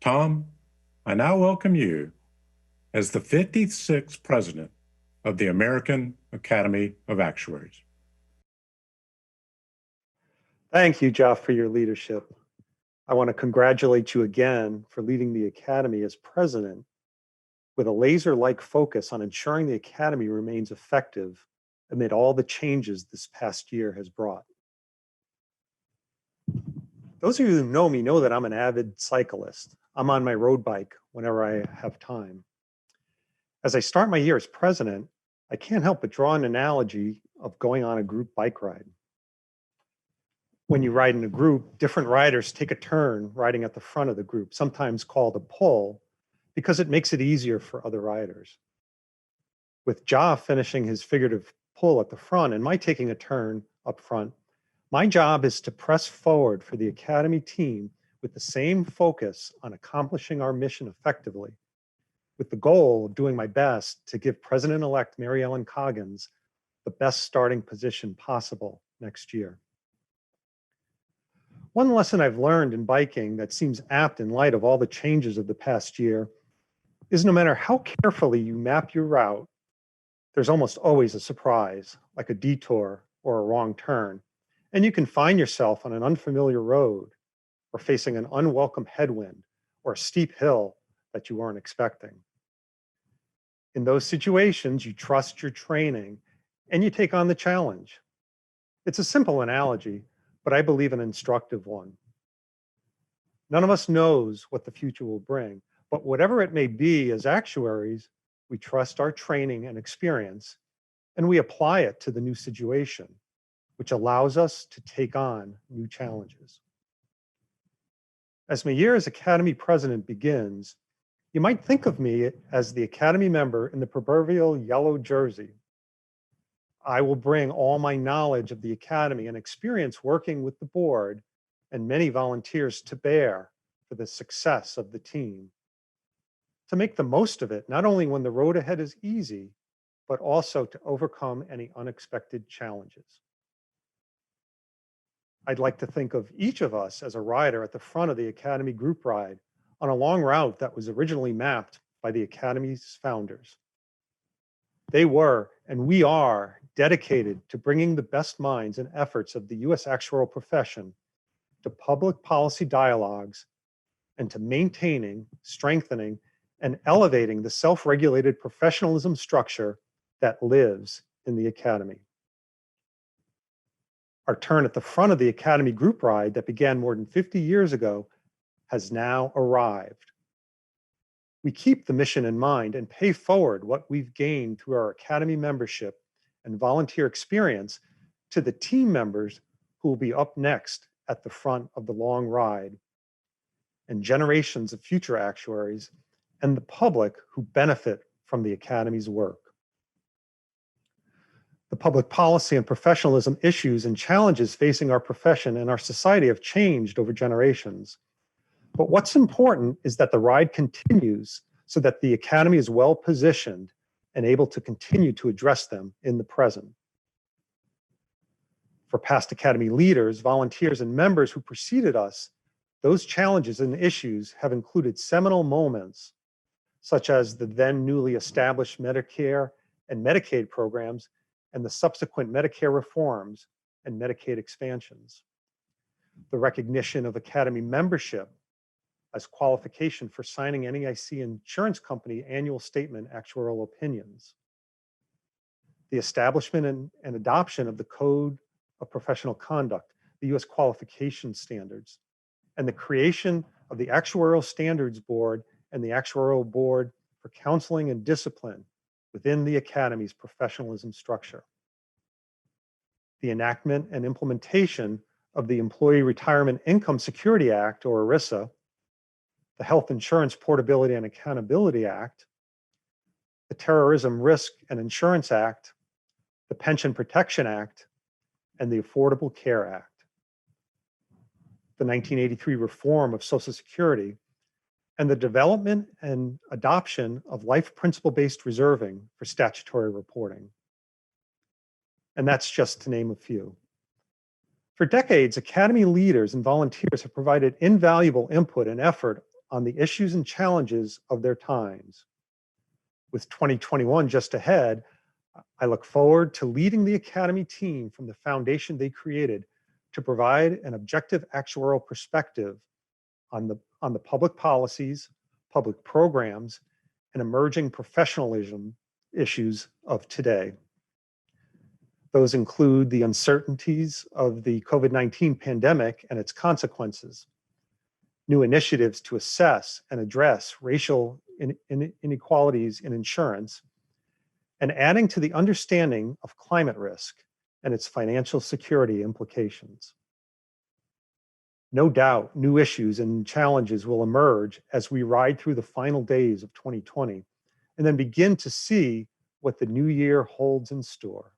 Tom, I now welcome you as the 56th President of the American Academy of Actuaries. Thank you, Joeff, for your leadership. I want to congratulate you again for leading the Academy as president with a laser-like focus on ensuring the Academy remains effective amid all the changes this past year has brought. Those of you who know me know that I'm an avid cyclist. I'm on my road bike whenever I have time. As I start my year as president, I can't help but draw an analogy of going on a group bike ride. When you ride in a group, different riders take a turn riding at the front of the group, sometimes called a pull, because it makes it easier for other riders. With Joeff finishing his figurative pull at the front and my taking a turn up front, my job is to press forward for the Academy team with the same focus on accomplishing our mission effectively, with the goal of doing my best to give President-elect Mary Ellen Coggins the best starting position possible next year. One lesson I've learned in biking that seems apt in light of all the changes of the past year is no matter how carefully you map your route, there's almost always a surprise, like a detour or a wrong turn, and you can find yourself on an unfamiliar road or facing an unwelcome headwind or a steep hill that you weren't expecting. In those situations, you trust your training and you take on the challenge. It's a simple analogy, but I believe an instructive one. None of us knows what the future will bring, but whatever it may be, as actuaries, we trust our training and experience, and we apply it to the new situation, which allows us to take on new challenges. As my year as Academy President begins, you might think of me as the Academy member in the proverbial yellow jersey. I will bring all my knowledge of the Academy and experience working with the board and many volunteers to bear for the success of the team, to make the most of it, not only when the road ahead is easy, but also to overcome any unexpected challenges. I'd like to think of each of us as a rider at the front of the Academy group ride on a long route that was originally mapped by the Academy's founders. They were, and we are, dedicated to bringing the best minds and efforts of the U.S. actuarial profession to public policy dialogues and to maintaining, strengthening, and elevating the self-regulated professionalism structure that lives in the Academy. Our turn at the front of the Academy group ride that began more than 50 years ago has now arrived. We keep the mission in mind and pay forward what we've gained through our Academy membership and volunteer experience to the team members who will be up next at the front of the long ride, and generations of future actuaries and the public who benefit from the Academy's work. The public policy and professionalism issues and challenges facing our profession and our society have changed over generations. But what's important is that the ride continues so that the Academy is well positioned and able to continue to address them in the present. For past Academy leaders, volunteers, and members who preceded us, those challenges and issues have included seminal moments, such as the then newly established Medicare and Medicaid programs and the subsequent Medicare reforms and Medicaid expansions. The recognition of Academy membership as qualification for signing NAIC insurance company annual statement actuarial opinions. The establishment and adoption of the Code of Professional Conduct, the U.S. qualification standards, and the creation of the Actuarial Standards Board and the Actuarial Board for Counseling and Discipline within the Academy's professionalism structure. The enactment and implementation of the Employee Retirement Income Security Act, or ERISA, the Health Insurance Portability and Accountability Act, the Terrorism Risk and Insurance Act, the Pension Protection Act, and the Affordable Care Act. The 1983 reform of Social Security, and the development and adoption of life principle-based reserving for statutory reporting. And that's just to name a few. For decades, Academy leaders and volunteers have provided invaluable input and effort on the issues and challenges of their times. With 2021 just ahead, I look forward to leading the Academy team from the foundation they created to provide an objective actuarial perspective on the public policies, public programs, and emerging professionalism issues of today. Those include the uncertainties of the COVID-19 pandemic and its consequences, new initiatives to assess and address racial inequalities in insurance, and adding to the understanding of climate risk and its financial security implications. No doubt, new issues and challenges will emerge as we ride through the final days of 2020 and then begin to see what the new year holds in store.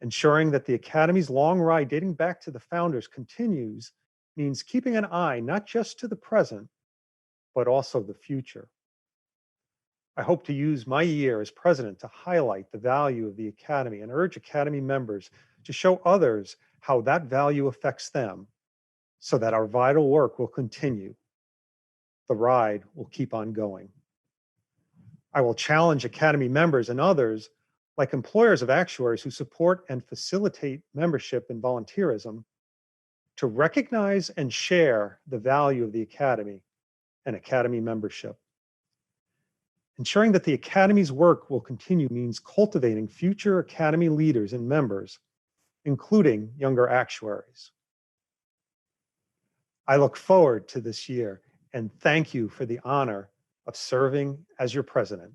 Ensuring that the Academy's long ride dating back to the founders continues means keeping an eye not just to the present, but also the future. I hope to use my year as president to highlight the value of the Academy and urge Academy members to show others how that value affects them so that our vital work will continue. The ride will keep on going. I will challenge Academy members and others, like employers of actuaries who support and facilitate membership and volunteerism, to recognize and share the value of the Academy and Academy membership. Ensuring that the Academy's work will continue means cultivating future Academy leaders and members, including younger actuaries. I look forward to this year and thank you for the honor of serving as your president.